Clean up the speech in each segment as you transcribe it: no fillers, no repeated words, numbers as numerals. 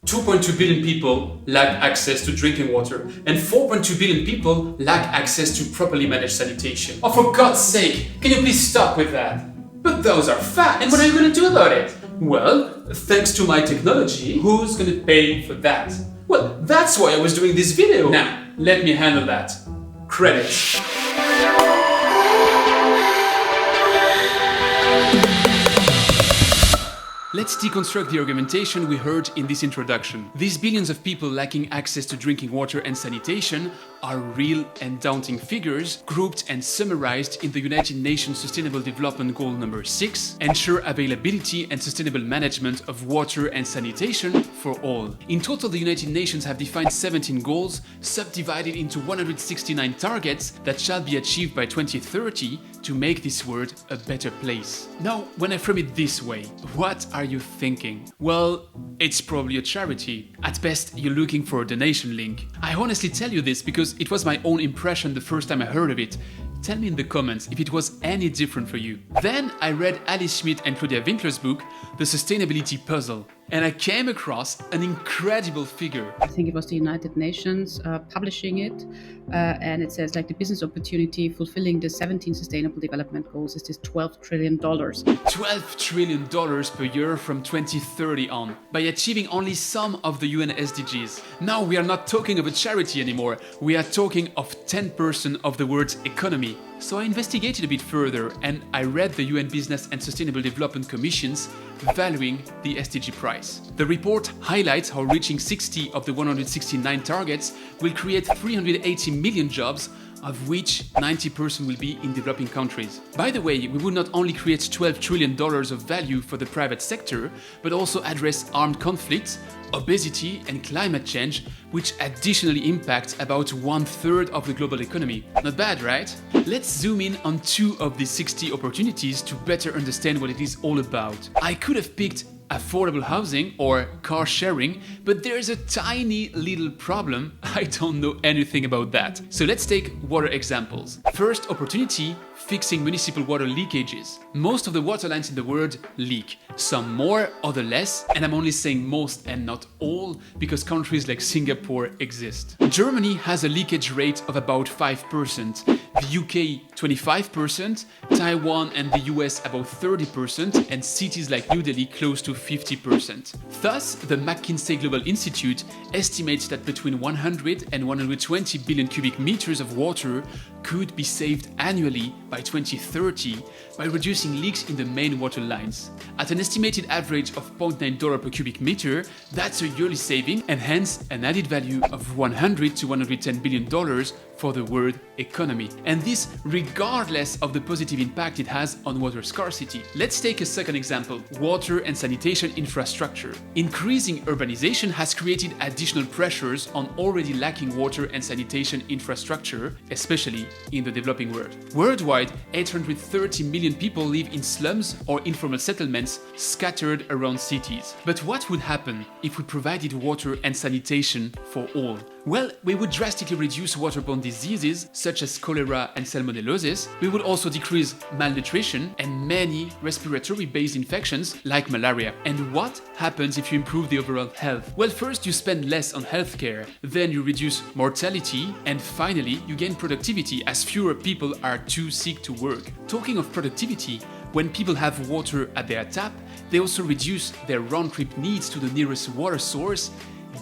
2.2 billion people lack access to drinking water, and 4.2 billion people lack access to properly managed sanitation. Oh, for God's sake, can you please stop with that? But those are facts. And what are you going to do about it? Well, thanks to my technology, who's going to pay for that? Well, that's why I was doing this video. Now, let me handle that. Credits. Let's deconstruct the argumentation we heard in this introduction. These billions of people lacking access to drinking water and sanitation are real and daunting figures, grouped and summarized in the United Nations Sustainable Development Goal number 6, ensure availability and sustainable management of water and sanitation for all. In total, the United Nations have defined 17 goals, subdivided into 169 targets that shall be achieved by 2030 to make this world a better place. Now, when I frame it this way, what are you thinking? Well, it's probably a charity. At best, you're looking for a donation link. I honestly tell you this because it was my own impression the first time I heard of it. Tell me in the comments if it was any different for you. Then I read Alice Schmidt and Claudia Winkler's book, The Sustainability Puzzle, and I came across an incredible figure. I think it was the United Nations publishing it, and it says like the business opportunity fulfilling the 17 Sustainable Development Goals is this $12 trillion. $12 trillion per year from 2030 on, by achieving only some of the UN SDGs. Now we are not talking of a charity anymore, we are talking of 10% of the world's economy. So I investigated a bit further and I read the UN Business and Sustainable Development Commission's valuing the SDG price. The report highlights how reaching 60 of the 169 targets will create 380 million jobs, of which 90% will be in developing countries. By the way, we will not only create $12 trillion of value for the private sector, but also address armed conflicts, obesity and climate change, which additionally impact about 1/3 of the global economy. Not bad, right? Let's zoom in on 2 of these 60 opportunities to better understand what it is all about. I could have picked affordable housing or car sharing, but there's a tiny little problem. I don't know anything about that. So let's take water examples. First opportunity, fixing municipal water leakages. Most of the water lines in the world leak. Some more, other less, and I'm only saying most and not all because countries like Singapore exist. Germany has a leakage rate of about 5%, the UK 25%, Taiwan and the US about 30%, and cities like New Delhi close to 50%. Thus, the McKinsey Global Institute estimates that between 100 and 120 billion cubic meters of water could be saved annually by 2030 by reducing leaks in the main water lines. At an estimated average of $0.9 per cubic meter, that's a yearly saving and hence an added value of $100 to $110 billion for the world economy. And this regardless of the positive impact it has on water scarcity. Let's take a second example, water and sanitation infrastructure. Increasing urbanization has created additional pressures on already lacking water and sanitation infrastructure, especially in the developing world. Worldwide, 830 million people live in slums or informal settlements scattered around cities. But what would happen if we provided water and sanitation for all? Well, we would drastically reduce waterborne diseases such as cholera and salmonellosis. We would also decrease malnutrition and many respiratory-based infections like malaria. And what happens if you improve the overall health? Well, first you spend less on healthcare, then you reduce mortality, and finally you gain productivity as fewer people are too sick to work. Talking of productivity, when people have water at their tap, they also reduce their round-trip needs to the nearest water source,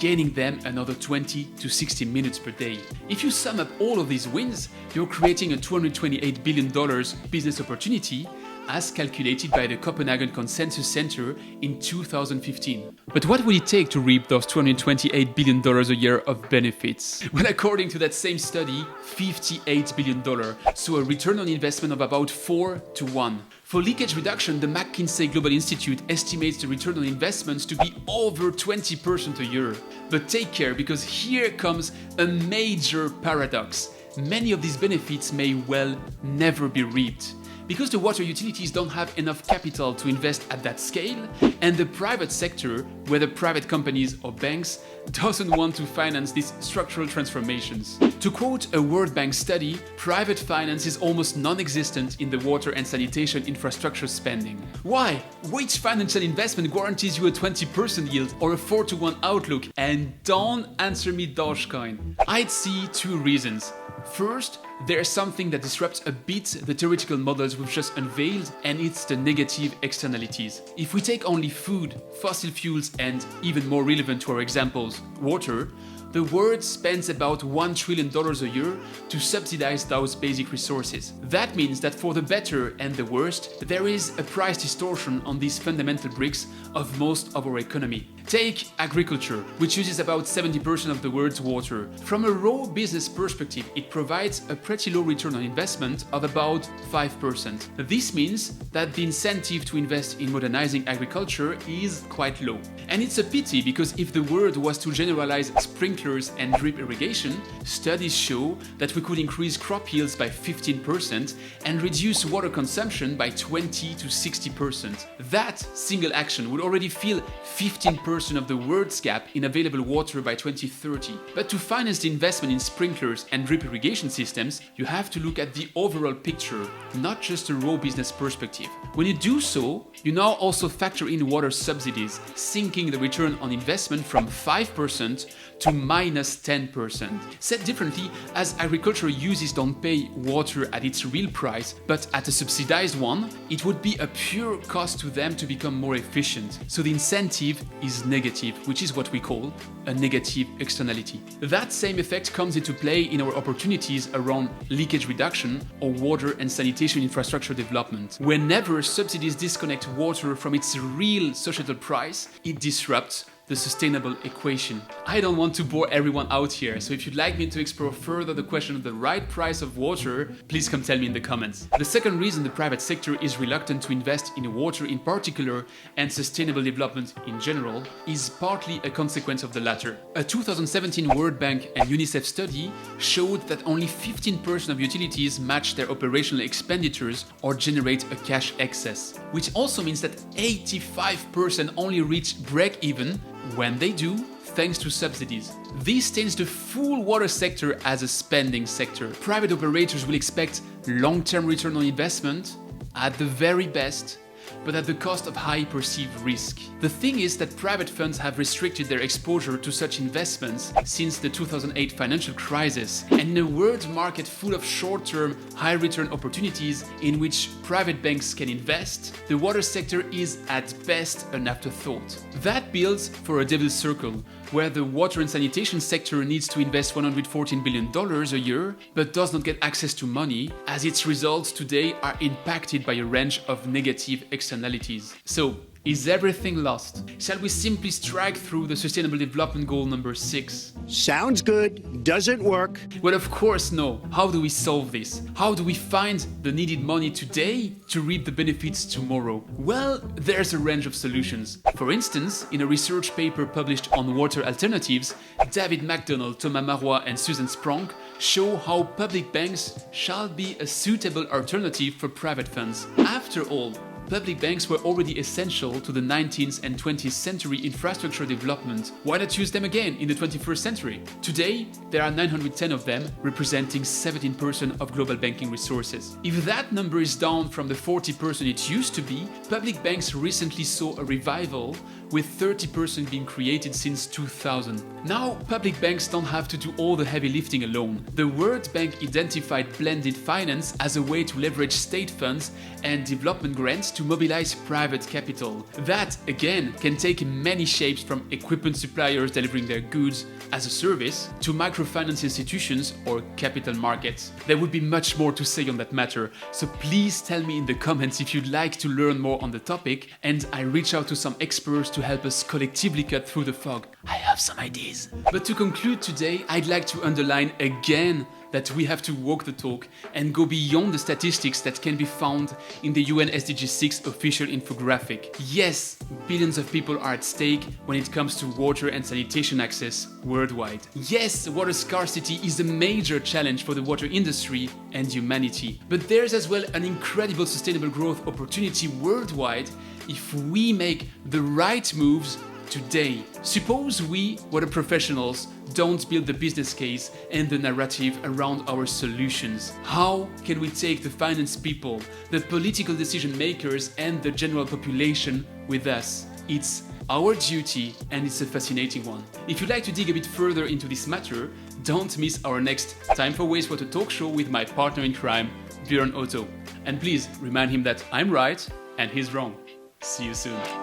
gaining them another 20 to 60 minutes per day. If you sum up all of these wins, you're creating a $228 billion business opportunity as calculated by the Copenhagen Consensus Center in 2015. But what would it take to reap those $228 billion a year of benefits? Well, according to that same study, $58 billion, so a return on investment of about 4 to 1. For leakage reduction, the McKinsey Global Institute estimates the return on investments to be over 20% a year. But take care, because here comes a major paradox. Many of these benefits may well never be reaped. Because the water utilities don't have enough capital to invest at that scale, and the private sector, whether private companies or banks, doesn't want to finance these structural transformations. To quote a World Bank study, private finance is almost non-existent in the water and sanitation infrastructure spending. Why? Which financial investment guarantees you a 20% yield or a 4-to-1 outlook? And don't answer me Dogecoin. I'd see two reasons. First, there's something that disrupts a bit the theoretical models we've just unveiled, and it's the negative externalities. If we take only food, fossil fuels, and even more relevant to our examples, water, the world spends about $1 trillion a year to subsidize those basic resources. That means that for the better and the worst, there is a price distortion on these fundamental bricks of most of our economy. Take agriculture, which uses about 70% of the world's water. From a raw business perspective, it provides a pretty low return on investment of about 5%. This means that the incentive to invest in modernizing agriculture is quite low. And it's a pity, because if the world was to generalize sprinklers and drip irrigation, studies show that we could increase crop yields by 15% and reduce water consumption by 20 to 60%. That single action would already fill 15% of the world's gap in available water by 2030. But to finance the investment in sprinklers and drip irrigation systems, you have to look at the overall picture, not just a raw business perspective. When you do so, you now also factor in water subsidies, sinking the return on investment from 5% to minus 10%. Said differently, as agricultural uses don't pay water at its real price, but at a subsidized one, it would be a pure cost to them to become more efficient. So the incentive is negative, which is what we call a negative externality. That same effect comes into play in our opportunities around leakage reduction or water and sanitation infrastructure development. Whenever subsidies disconnect water from its real societal price, it disrupts the sustainable equation. I don't want to bore everyone out here, so if you'd like me to explore further the question of the right price of water, please come tell me in the comments. The second reason the private sector is reluctant to invest in water in particular and sustainable development in general is partly a consequence of the latter. A 2017 World Bank and UNICEF study showed that only 15% of utilities match their operational expenditures or generate a cash excess, which also means that 85% only reach break-even. When they do, thanks to subsidies. This stains the full water sector as a spending sector. Private operators will expect long-term return on investment at the very best, but at the cost of high perceived risk. The thing is that private funds have restricted their exposure to such investments since the 2008 financial crisis, and in a world market full of short-term, high-return opportunities in which private banks can invest, the water sector is at best an afterthought. That builds for a devil's circle, where the water and sanitation sector needs to invest $114 billion a year, but does not get access to money, as its results today are impacted by a range of negative externalities. So, is everything lost? Shall we simply strike through the Sustainable Development Goal number 6? Sounds good. Doesn't work. Well, of course no. How do we solve this? How do we find the needed money today to reap the benefits tomorrow? Well, there's a range of solutions. For instance, in a research paper published on water alternatives, David MacDonald, Thomas Marois and Susan Spronk show how public banks shall be a suitable alternative for private funds. After all, public banks were already essential to the 19th and 20th century infrastructure development. Why not use them again in the 21st century? Today, there are 910 of them, representing 17% of global banking resources. If that number is down from the 40% it used to be, public banks recently saw a revival, with 30% being created since 2000. Now, public banks don't have to do all the heavy lifting alone. The World Bank identified blended finance as a way to leverage state funds and development grants to mobilize private capital. That, again, can take many shapes, from equipment suppliers delivering their goods as a service to microfinance institutions or capital markets. There would be much more to say on that matter, so please tell me in the comments if you'd like to learn more on the topic, and I reach out to some experts to help us collectively cut through the fog. I have some ideas. But to conclude today, I'd like to underline again that we have to walk the talk and go beyond the statistics that can be found in the UN SDG 6 official infographic. Yes, billions of people are at stake when it comes to water and sanitation access worldwide. Yes, water scarcity is a major challenge for the water industry and humanity. But there's as well an incredible sustainable growth opportunity worldwide if we make the right moves today. Suppose we, water professionals, don't build the business case and the narrative around our solutions. How can we take the finance people, the political decision makers, and the general population with us? It's our duty, and it's a fascinating one. If you'd like to dig a bit further into this matter, don't miss our next Time for Wastewater talk show with my partner in crime, Björn Otto. And please remind him that I'm right and he's wrong. See you soon.